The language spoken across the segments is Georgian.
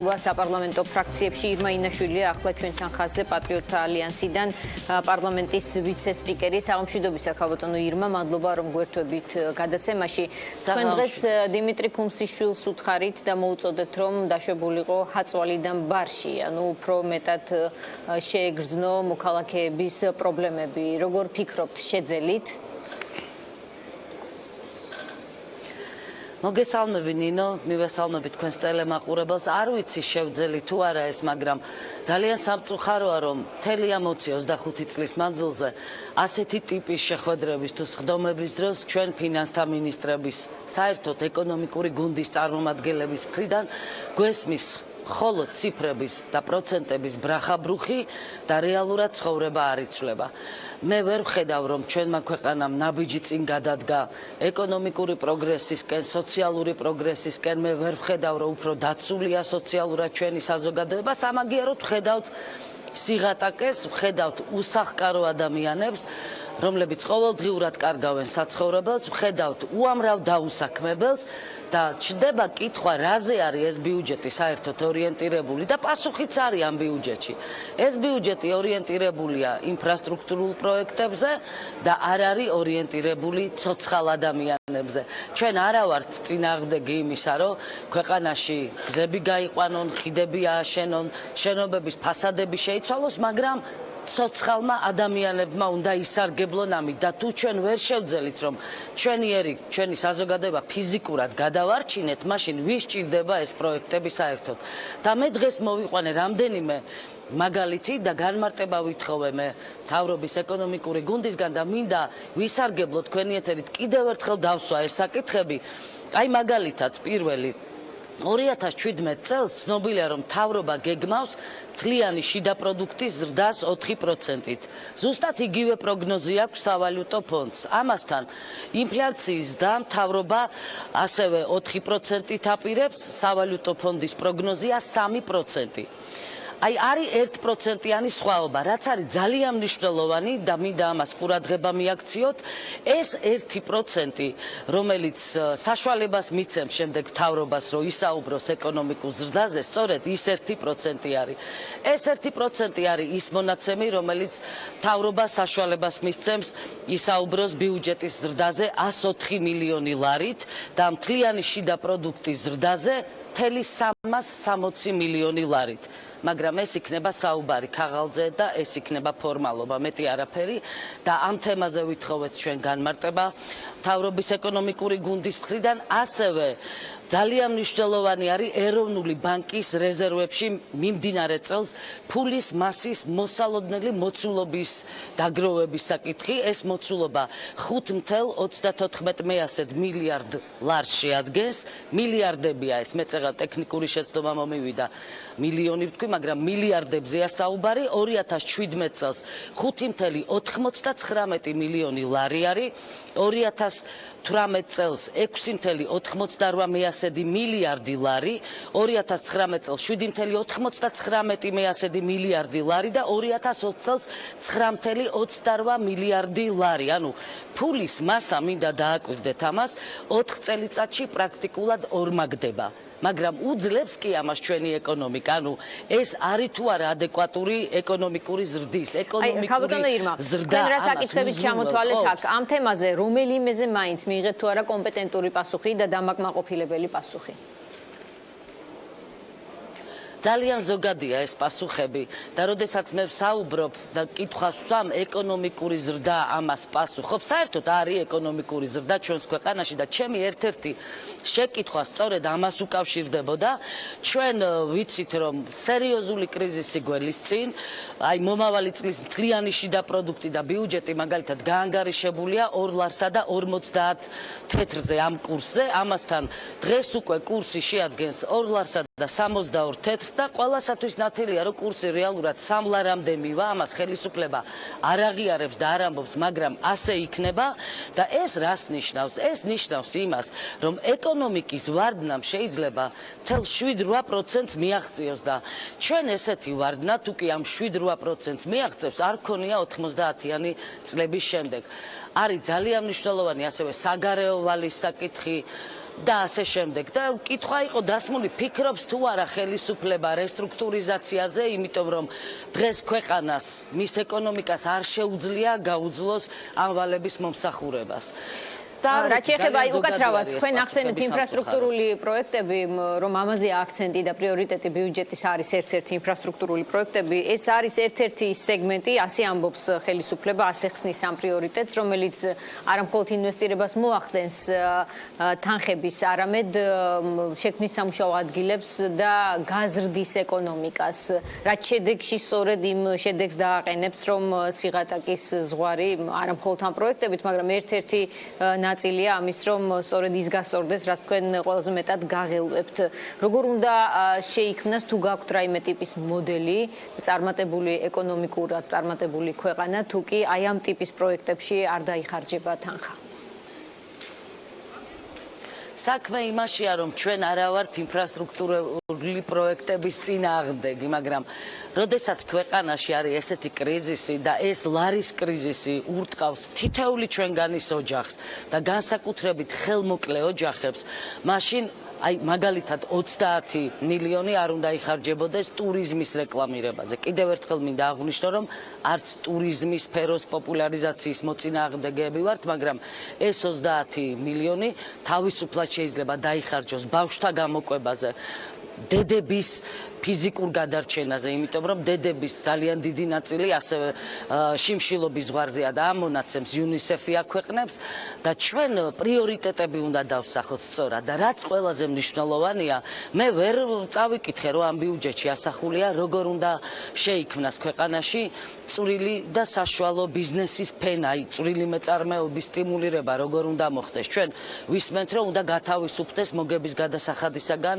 საპარლამენტო ფრაქციებში ირმა ინაშვილი ახლა ჩვენთან ხაზზე პატრიოტთა ალიანსიდან პარლამენტის ვიცე-სპიკერი საღამოშიდობისა ქალბატონო ირმა მადლობა რომ გვერდებით გადაცემაში თქვენ დღეს დიმიტრი ქუმსიშვილს უთხარით და მოუწოდეთ რომ დაშვებულიყო ჰაწვალიდან ბარში ანუ უფრო მეტად შეეგრძნო მოქალაქეების პრობლემები როგორ ფიქრობთ შეძელით მოგესალმები ნინო, მივესალმები თქვენს ტელემაყურებელს. არ ვიცი შევძელი თუ არა ეს, მაგრამ ძალიან სამწუხაროა რომ მთელი ამ 25 წლის მანძილზე ასეთი ტიპის შეხვედრების თუ სხდომების დროს ჩვენ ფინანსთა მინისტრების საერთოდ ეკონომიკური გუნდის წარმომადგენლების მხრიდან გვესმის მხოლოდ ციფრების და პროცენტების ბრახაბრუხი და რეალურად ცხოვრება არ იცვლება. მე ვერ ვხედავ რომ ჩვენმა ქვეყანამ ნაბიჯი წინ გადადგა ეკონომიკური პროგრესისკენ, სოციალური პროგრესისკენ, მე ვერ ვხედავ რომ უფრო დაცულია სოციალურად ჩვენი საზოგადოება, სამაგიეროდ ვხედავთ სიღატაკეს, ვხედავთ უსახკარო ადამიანებს, რომლებიც ყოველდღიურად კარგავენ საცხოვრებელს, ვხედავთ უამრავ დაუსაქმებელს და ჩდება კითხვა, რაზე არის ეს ბიუჯეტი საერთოდ ორიენტირებული და პასუხიც არის ამ ბიუჯეტში. ეს ბიუჯეტი ორიენტირებულია ინფრასტრუქტურულ პროექტებზე და არ არის ორიენტირებული ცოცხალ ადამიანებზე. ჩვენ არა ვართ წინააღმდეგი იმისა, რომ ქვეყანაში გზები გაიყვანონ, ხიდები ააშენონ, შენობების ფასადები შეიცვალოს, მაგრამ ცოცხალმა ადამიანებმა უნდა ისარგებლონ ამით და თუ ჩვენ ვერ შევძელით რომ ჩვენი საზოგადოება ფიზიკურად გადავარჩინეთ, მაშინ ვის ჭირდება ეს პროექტები საერთოდ. და მე დღეს მოვიყვანე რამდენიმე მაგალითი და განმარტება ვითხოვე მე მთავრობის ეკონომიკური გუნდისგან და მინდა ვისარგებლო თქვენი ეთერით კიდევ ერთხელ დავსვა ეს საკითხები. აი მაგალითად პირველი 2017 წელს ცნობილია რომ მთავრობა გეგმავს მთლიანი შიდა პროდუქტის ზრდას 4%-ით. ზუსტად იგივე პროგნოზი აქვს სავალუტო ფონდს. ამასთან ინფლაციის ზრდა მთავრობა ასევე 4%-ით აპირებს, სავალუტო ფონდის პროგნოზია 3%. აი არის 1%-იანი სხვაობა, რაც არის ძალიან მნიშვნელოვანი და მინდა ამას ყურადღება მიაქციოთ. ეს 1%, რომელიც საშუალებას მიცემს შემდეგ მთავრობას, რომ ისაუბროს ეკონომიკურ ზრდაზე, სწორედ ის 1% არის. ეს 1% არის ის მონაცემი, რომელიც მთავრობას საშუალებას მისცემს ისაუბროს ბიუჯეტის ზრდაზე 104 მილიონი ლარით და მთლიანი შიდა პროდუქტის ზრდაზე 360 მილიონი ლარით. მაგრამ ეს იქნება საუბარი ქაღალდზე და ეს იქნება ფორმალობა, მეტი არაფერი და ამ თემაზე ვითხოვეთ ჩვენ განმარტება მთავრობის ეკონომიკური გუნდის მხრიდან, ასევე ძალიან მნიშვნელოვანი არის ეროვნული ბანკის რეზერვებში მიმდინარე წელს ფულის მასის მოსალოდნელი მოცულობის დაგროვების საკითხი. ეს მოცულობა 5.34 მილიარდ ლარს შეადგენს. მილიარდებია ეს, მეწეღა ტექნიკური შეცდომა მომივიდა მილიონი ვთქვი, მაგრამ მილიარდებზეა საუბარი. 2017 წელს 5.99 მილიონი ლარი არის. 2018 წელს 6.98 მილიარდი ლარი, 2019 წელს 7.99 მილიარდი ლარი და 2020 წელს 9.28 მილიარდი ლარი. ანუ ფულის მასა მინდა დააკვირდეთ ამას 4 წელიწადში პრაქტიკულად ორმაგდება. მაგრამ უძლებს კი ამას ჩვენი ეკონომიკა. ანუ ეს არის თუ არა ადეკვატური ეკონომიკური ზრდის, ეკონომიკური ზრდა. თქვენ რა საკითხებით ჩამოთვალეთ აქ ამ თემაზე, რომელიმეზე მაინც მიიღეთ თუ არა კომპეტენტური პასუხი და დამაკმაყოფილებელი პასუხი? ძალიან ზოგადია ეს პასუხები და როდესაც მე ვსაუბრობ და კითხვას ვსვამ ეკონომიკური ზრდა ამას პასუხობს, საერთოდ არის ეკონომიკური ზრდა ჩვენს ქვეყანაში და ჩემი ერთ-ერთი შეკითხვა სწორედ ამას უკავშირდებოდა. ჩვენ ვიცით რომ სერიოზული კრიზისი გველის წინ, აი მომავალი წლის მთლიანი შიდა პროდუქტი და ბიუჯეტი მაგალითად გაანგარიშებულია 2 ლარსა და 50 თეთრზე ამ კურსზე, ამასთან დღეს უკვე კურსი შეადგენს 2 ლარსა და 62 თეთრს და ყველასათვის ნათელია რომ კურსი რეალურად 3 ლარამდე მივა, ამას ხელისუფლება არ აღიარებს და არ ამბობს, მაგრამ ასე იქნება და ეს რას ნიშნავს? ეს ნიშნავს იმას, რომ ეკონომიკის ვარდნამ შეიძლება მთელ 7-8%-ს მიაღწიოს და ჩვენ ესეთი ვარდნა თუ კი ამ 7-8%-ს მიაღწევს არ ქონია 90-იანი წლების შემდეგ. არის ძალიან მნიშვნელოვანი ასევე საგარეო ვალის საკითხი, და ასე შემდეგ. და კითხვა იყო დასმული, ფიქრობს თუ არა ხელისუფლება რესტრუქტურიზაციაზე, იმიტომ რომ დღეს ქვეყანას, მის ეკონომიკას არ შეუძლია გაუძლოს ამ ვალების მომსახურებას. რაც შეეხება უკაცრავად თქვენ ახსენეთ ინფრასტრუქტურული პროექტები, რომ ამაზეა აქცენტი და პრიორიტეტი ბიუჯეტის არის ერთ-ერთი ინფრასტრუქტურული პროექტები, ეს არის ერთ-ერთი სეგმენტი, ასე ამბობს ხელისუფლება, ასე ხსნის ამ პრიორიტეტს, რომელიც არა მხოლოდ ინვესტირებას მოახდენს თანხების, არამედ შექმნის სამუშაო ადგილებს და გაზრდის ეკონომიკას. რაც შედეგში სწორედ იმ შედეგს დააყენებს, რომ სიღატაკის ზღვარი არა მხოლოდ ამ პროექტებით, მაგრამ ერთ-ერთი ნაწილია ამის, რომ სწორედ ის გასწორდეს, რაც თქვენ ყველაზე მეტად გაღელვებთ. როგორ უნდა შეიქმნას თუ გაქვთ რაიმე ტიპის მოდელი, წარმატებული ეკონომიკურად წარმატებული ქვეყანა, თუ კი აი ამ ტიპის პროექტებში არ დაიხარჯება თანხა? საქმე იმაშია, რომ ჩვენ არა ვართ ინფრასტრუქტურული პროექტების წინააღმდეგი, მაგრამ როდესაც ქვეყანაში არის ესეთი კრიზისი და ეს ლარის კრიზისი ურტყავს თითოეული ჩვენგანის ოჯახს და განსაკუთრებით ხელმოკლე ოჯახებს, მაშინ აი მაგალითად 30 მილიონი არ უნდა იხარჯებოდეს ტურიზმის რეკლამირებაზე. კიდევ ერთხელ მინდა აღვნიშნო, რომ არც ტურიზმის სფეროს პოპულარიზაციის მოწინააღმდეგეები ვართ, მაგრამ ეს 30 მილიონი თავისუფლად შეიძლება დაიხარჯოს ბავშვთა გამოკვებაზე, დედების ფიზიკურ გადარჩენაზე, იმიტომ რომ დედების ძალიან დიდი ნაწილი ასევე შიმშილობის ზღვარზეა და ამ მონაცემს UNICEF-ი აქვეყნებს და ჩვენ პრიორიტეტები უნდა დავსახოთ სწორად და რაც ყველაზე მნიშვნელოვანია, მე ვერ წავიკითხე, რომ ამ ბიუჯეტში ასახულია, როგორ უნდა შეიქმნას ქვეყანაში წვრილი და საშუალო ბიზნესის ფენა, წვრილი მეწარმეობის სტიმულირება, როგორ უნდა მოხდეს. ჩვენ ვისმენთ, რომ უნდა გათავისუფლდეს მოგების გადასახადისაგან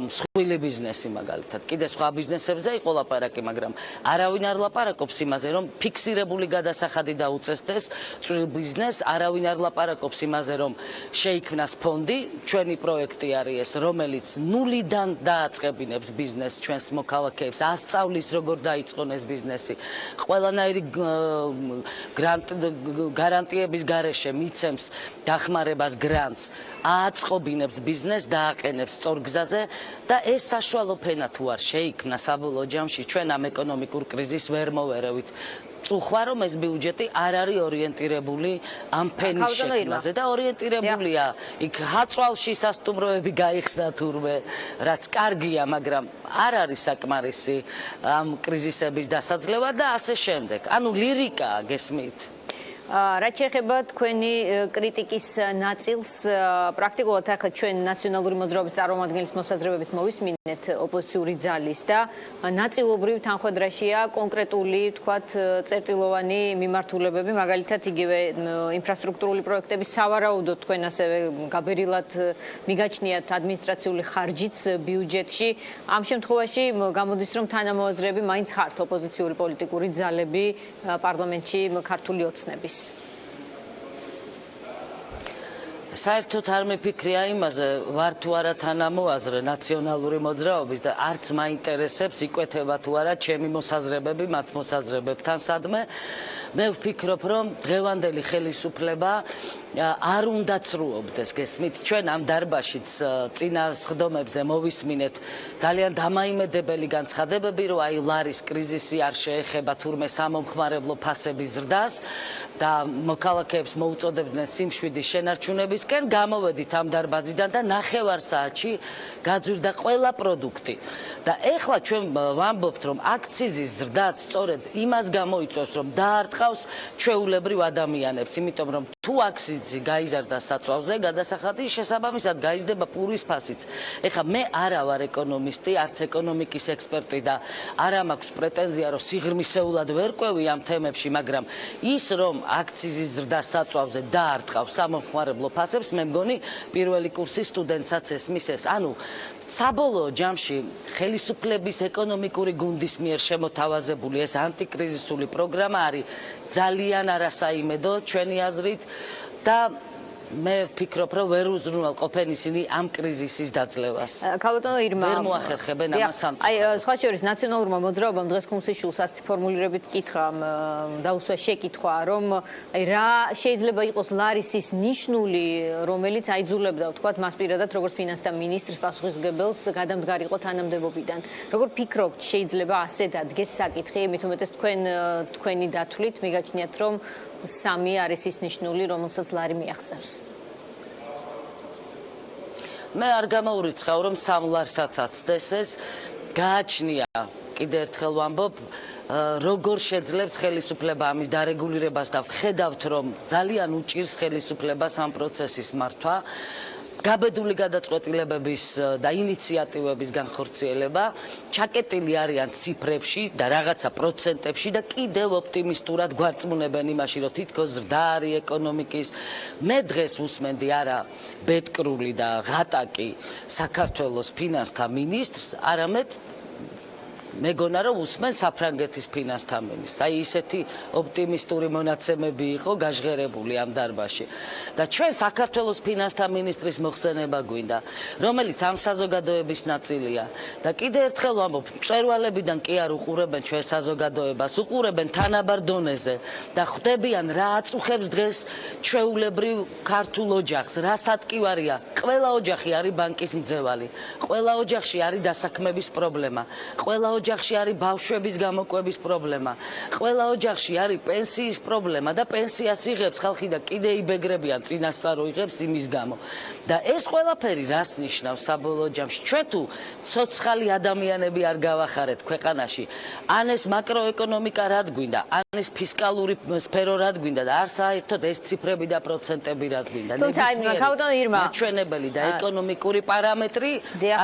მსხვილი ბიზნესი მაგალითად. კიდე სხვა ბიზნესებზე იყო ლაპარაკი, მაგრამ არავინ არ ლაპარაკობს იმაზე, რომ ფიქსირებული გადასახადი დაუწესდეს წვრილ ბიზნესს, არავინ არ ლაპარაკობს იმაზე, რომ შეიქმნას ფონდი, ჩვენი პროექტი არის ეს, რომელიც ნულიდან დააწყებინებს ბიზნესს ჩვენს მოქალაქეებს, ასწავლის როგორ დაიწყონ ეს ბიზნესი. ყველანაირი გარანტიების გარეშე მიცემს დახმარებას გრანტს, ააწყობინებს ბიზნესს, დააყენებს სწორ გზაზე და ეს საშუალო ფენა თუ არ შეიქმნა საბოლოო ჯამში ჩვენ ამ ეკონომიკურ კრიზისს ვერ მოვერევით. წუხვა რომ ეს ბიუჯეტი არ არის ორიენტირებული ამ ფენის შექმნაზე და ორიენტირებულია იქ ჰაწვალში სასტუმროები გაიხსნა თურმე, რაც კარგია, მაგრამ არ არის საკმარისი ამ კრიზისების დასაძლევა და ასე შემდეგ. ანუ ლირიკაა, გესმით? რაც შეეხება თქვენი კრიტიკის ნაწილს, პრაქტიკულად ახლა ჩვენ ნაციონალური მოძრაობის წარმომადგენლის მოსაზრებებით მოვისმინეთ ოპოზიციური ძალის და ნაწილობრივ თანხმედრაშია კონკრეტული, თქვათ, წერტილოვანი მიმართულებები, მაგალითად იგივე ინფრასტრუქტურული პროექტების სავარაუდოდ თქვენ ასევე გაბერილად მიგაჩნიათ ადმინისტრაციული ხარჯიც ბიუჯეტში. ამ შემთხვევაში გამოდის, რომ თანამოაზრეები მაინც ხართ ოპოზიციური პოლიტიკური ძალები პარლამენტში ქართული ოცნების. საერთოდ არ მეფიქრია იმაზე, ვარ თუ არა თანამოაზრე ნაციონალური მოძრაობის და არც მაინტერესებს იკვეთება თუ არა ჩემი მოსაზრებები მათ მოსაზრებებთან სადმე. მე ვფიქრობ, რომ დღევანდელი ხელისუფლება არ უნდა წრუობდეს, გესმით? ჩვენ ამ დარბაზშიც წინა სხდომებზე მოვისმინეთ ძალიან დამაიმედებელი განცხადებები, რომ აი ლარის კრიზისი არ შეეხება თურმე სამომხმარებლო ფასების ზრდას და მოქალაქეებს მოუწოდებდნენ სიმშვიდის შენარჩუნებისკენ. გამოვედით ამ დარბაზიდან და 9 საათში გაძვირდა ყველა პროდუქტი. და ეხლა ჩვენ ვამბობთ, რომ აქციზის ზრდაც სწორედ იმას გამოიწვევს, რომ დაარტყავს ჩვეულებრივ ადამიანებს, იმიტომ რომ თუ აქციზი გაიზარდა საწვავზე, გადასახადი შესაბამისად გაიზრდება პურის ფასიც. ეხლა მე არა ვარ ეკონომისტი, არც ეკონომიკის ექსპერტი და არა მაქვს პრეტენზია, რომ სიღრმისეულად ვერ ყვევი ამ თემებში, მაგრამ ის რომ აქციზის ზრდა საწვავზე დაარტყავს სამომხმარებლო ფასებს, მე მგონი პირველი კურსის სტუდენტსაც ესმის ეს. ანუ საბოლოო ჯამში ხელისუფლების ეკონომიკური გუნდის მიერ შემოთავაზებული ეს ანტიკრიზისული პროგრამა არის ძალიან არასაიმედო ჩვენი აზრით და მე ვფიქრობ, რომ ვერ უზრუნველყოფენ ისინი ამ კრიზისის დაძლევას. ქალბატონო ირმა, ვერ მოახერხებენ ამას სამწუხაროდ. აი, სხვა შორის ნაციონალურმა მოძრაობამ დღეს ქუმსიშვილს ასეთი ფორმულირებით კითხა, დაუსვა შეკითხვა, რომ აი რა შეიძლება იყოს ლარისის ნიშნული, რომელიც აიძულებდა, ვთქვათ, მას პირადად როგორც ფინანსთა მინისტრს პასუხისმგებელს გადამდგარიყო თანამდებობიდან. როგორ ფიქრობთ, შეიძლება ასე დადგეს საკითხი, მით უმეტეს თქვენი დათვლით მიგაჩნიათ, რომ სამი არის ის ნიშნული, რომელსაც ლარი მიაღწევს. მე არ გამოურიცხავ, რომ სამ ლარსაც აცდეს ეს, გააჩნია, კიდევ ერთხელ ვამბობ, როგორ შეძლებს ხელისუფლება ამის დარეგულირებას და ვხედავთ, რომ ძალიან უჭირს ხელისუფლებას ამ პროცესის მართვა. გაბედული გადაწყვეტილებების და ინიციატივების განხორციელება, ჩაკეტილი არიან ციფრებში და რაღაცა პროცენტებში და კიდევ ოპტიმისტურად გვარწმუნებენ იმაში, რომ თითქოს ზრდა არის ეკონომიკის. მე დღეს უსმენდი არა ბედკრული და ღატაკი საქართველოს ფინანსთა მინისტრს, არამედ მეგონა რომ უსმენ საფრანგეთის ფინანსთა მინისტრს. აი ისეთი ოპტიმისტური მონაცემები იყო გაჟღერებული ამ დარბაზში. და ჩვენ საქართველოს ფინანსთა მინისტრის მოხსენება გვინდა, რომელიც ამ საზოგადოების ნაწილია. და კიდევ ერთხელ ვამბობ, მწვერვალებიდან კი არ უყურებენ ჩვენ საზოგადოებას, უყურებენ თანაბარ დონეზე და ხვდებიან რა აწუხებს დღეს ჩვეულებრივ ქართულ ოჯახს, რა სატკივარია. ყველა ოჯახი არის ბანკის მძევალი. ყველა ოჯახში არის დასაქმების პრობლემა. ყველა ოჯახში არის ბავშვების გამოკვების პრობლემა. ყველა ოჯახში არის პენსიის პრობლემა და პენსიას იღებს ხალხი და კიდე იბეგრებიან წინასწარ იღებს იმის გამო. და ეს ყველაფერი რას ნიშნავს საბოლოო ჯამში? ჩვენ თუ ცოცხალი ადამიანები არ გავახარეთ ქვეყანაში, ან ეს მაკროეკონომიკა რად გვინდა, ან ეს ფისკალური სფერო რად გვინდა და არ საერთოდ ეს ციფრები და პროცენტები რად გვინდა. თუმცა ქალბატონო ირმა, მაჩვენებელი და ეკონომიკური პარამეტრი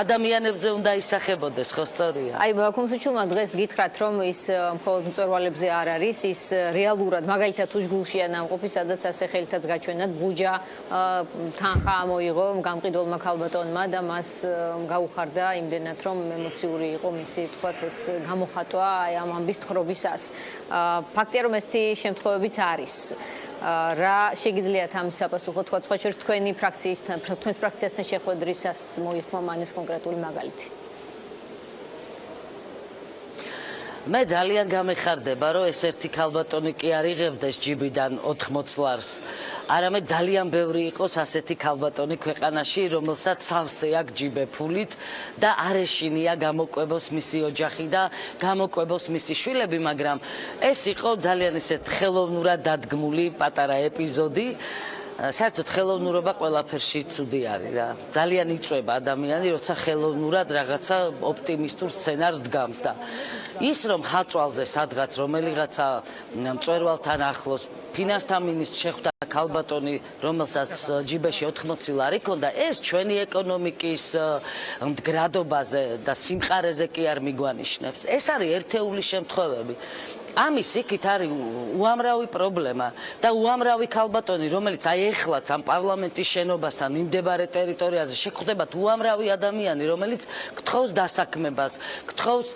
ადამიანებზე უნდა ისახებოდეს, ხო სწორია? აი ქუმსიშვილმა დღეს გითხრათ, რომ ის მხოლოდ მწვერვალებზე არ არის, ის რეალურად მაგალითად უჯგულშია ნამყოფი, სადაც ასე ხელითაც გაჩვენათ ბუჯა თანხა მოიღო გამყიდველმა ქალბატონმა და მას გაუხარდა იმდენად, რომ ემოციური იყო მისი, თქვათ, ეს გამოხატვა აი ამ ამბის თხრობისას. ფაქტია, რომ ესეთი შემთხვევებიც არის. რა შეგიძლიათ ამის საპასუხო, თქვათ, სხვა შორის თქვენს ფრაქციასთან შეხვედრისას მოიხმო მან ეს კონკრეტული მაგალითი. მე ძალიან გამეხარდება, რომ ეს ერთი ქალბატონი კი არ იღებდეს ჯიბიდან 80 ლარს. არამედ ძალიან ბევრი იყოს ასეთი ქალბატონი ქვეყანაში, რომელსაც სავსე აქვს ჯიბეფულით და არ ეშინია გამოკვებოს მისი ოჯახი და გამოკვებოს მისი შვილები, მაგრამ ეს იყო ძალიან ისეთ ხელოვნურად დადგმული პატარა ეპიზოდი. საერთოდ ხელოვნურობა ყველაფერში ცუდი არის რა. ძალიან იწვება ადამიანი, როცა ხელოვნურად რაღაცა ოპტიმისტურ სცენარს დგამს და ის რომ ხაწვალზე სადღაც რომელიღაცა მწვერვალთან ახლოს ფინანსთა მინისტრს შეხვდა ქალბატონი, რომელსაც ჯიბეში 80 ლარი ჰქონდა, ეს ჩვენი ეკონომიკის მდგრადობაზე და სიმყარეზე კი არ მიგვანიშნებს. ეს არის ერთეული შემთხვევები. ამის იქით არის უამრავი პრობლემა და უამრავი ქალბატონი, რომელიც აი ეხლაც ამ პარლამენტის შენობასთან მიმდებარე ტერიტორიაზე შეხვდებათ უამრავი ადამიანი, რომელიც გთხოვს დასაქმებას, გთხოვს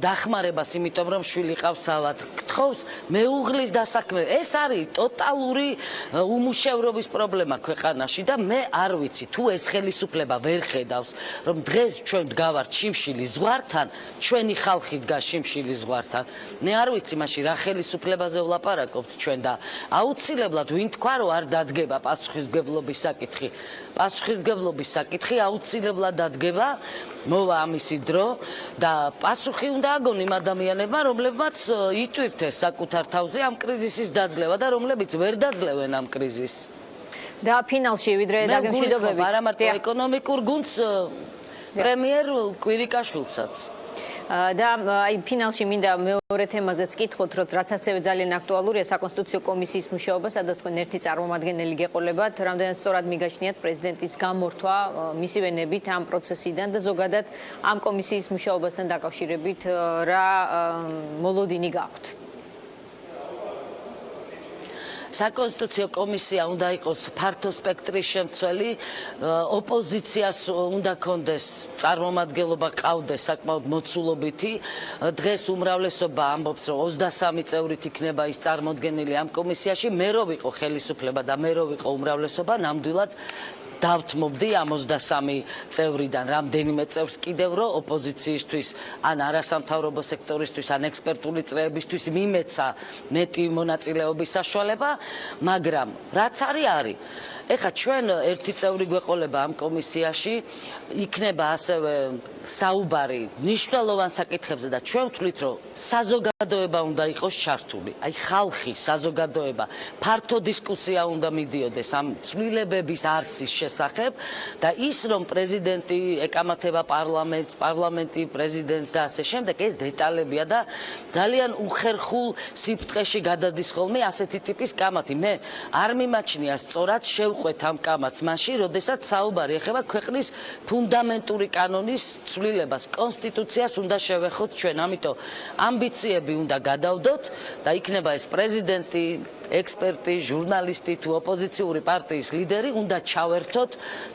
დახმარებას, იმიტომ რომ შვილი ყავს ავად, გთხოვს მეუღლის დასაქმებას. ეს არის ტოტალური უმუშევრობის პრობლემა ქვეყანაში და მე არ ვიცი, თუ ეს ხელისუფლება ვერ ხედავს, რომ დღეს ჩვენ დგავართ შიმშილი ზღვართან, ჩვენი ხალხი დგას შიმშილი ზღვართან. მე არ ვიცი მაშინ რა ხელისუფლებაზე ვლაპარაკობთ ჩვენ და აუცილებლად ვინ თქვა რომ არ დადგება პასუხისმგებლობის საკითხი. პასუხისმგებლობის საკითხი აუცილებლად დადგება, მოვა ამისი დრო და პასუხი უნდა აგონ იმ ადამიანებმა, რომლებმაც იტვირთეს საკუთარ თავზე ამ კრიზისის დაძლევა და რომლებიც ვერ დაძლევენ ამ კრიზისს. და ფინალში ვიდრე დაგემშვიდობებით. არა მარტო ეკონომიკურ გუნდს, პრემიერ კვირიკაშვილსაც. და აი ფინალში მინდა მეორე თემაზეც კითხოთ, რაც ასევე ძალიან აქტუალურია საკონსტიტუციო კომისიის მუშაობა, სადაც თქვენ ერთი წარმომადგენელი გეყოლებათ, რამდენად სწორად მიგაჩნიათ პრეზიდენტის გამორთვა მისივე ნებით ამ პროცესიდან და ზოგადად ამ კომისიის მუშაობასთან დაკავშირებით რა მოლოდინი გაქვთ? საკონსტიტუციო კომისია უნდა იყოს ფართო სპექტრის შემცველი, ოპოზიციას უნდა კონდეს წარმომადგენლობა ყავდეს საკმაოდ მოცულობითი. დღეს უმრავლესობა ამბობს, რომ 23 წევრით იქნება ის წარმოდგენილი ამ კომისიაში. მე რო ვიყო ხელისუფლება და მე რო ვიყო უმრავლესობა, ნამდვილად დავთმობდი ამ 23 წევრიდან რამდენიმე წევრს კიდევ რომ ოპოზიციისთვის ან არასამთავრობო სექტორისთვის ან ექსპერტული წრეებისთვის მიმეცა მეტი მონაწილეობის საშუალება, მაგრამ რაც არის ეხლა ჩვენ ერთი წევრი გვეყოლება ამ კომისიაში, იქნება ასევე საუბარი მნიშვნელოვან საკითხებზე და ჩვენ ვთვლით, რომ საზოგადოება უნდა იყოს ჩართული. აი ხალხი, საზოგადოება, ფართო დისკუსია უნდა მიდიოდეს ამ ცვლილებების არსის შესახებ და ის რომ პრეზიდენტი ეკამათება პარლამენტს, პარლამენტი პრეზიდენტს და ასე შემდეგ, ეს დეტალებია და ძალიან უხერხულ სიფრთხეში გადადის ხოლმე ასეთი ტიპის კამათი. მე არ მიმაჩნია სწორად შევყვეთ ამ კამათს მაშინ, როდესაც საუბარი ეხება ქვეყნის ფუნდამენტური კანონის ცვლილებას, კონსტიტუციას უნდა შევეხოთ ჩვენ, ამიტომ ამბიციები უნდა გადავდოთ და იქნება ეს პრეზიდენტი, ექსპერტი, ჟურნალისტი თუ ოპოზიციური პარტიის ლიდერი უნდა ჩავერთოთ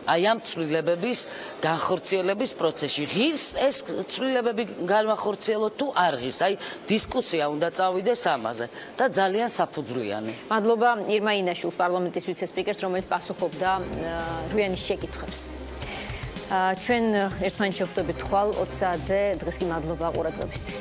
აი ამ ცვლილებების განხორციელების პროცესში. ღირს ეს ცვლილებები განვახორციელოთ თუ არ ღირს? აი დისკუსია უნდა წავიდეს ამაზე და ძალიან საფუძვლიანი. მადლობა ირმა ინაშვილს, პარლამენტის ვიცე-სპიკერს, რომელიც პასუხობდა რუიანის შეკითხვებს. ჩვენ ერთმანეთს შევხვდებით ხვალ 20 საათზე. დღეს კი მადლობა ყურადღებისთვის.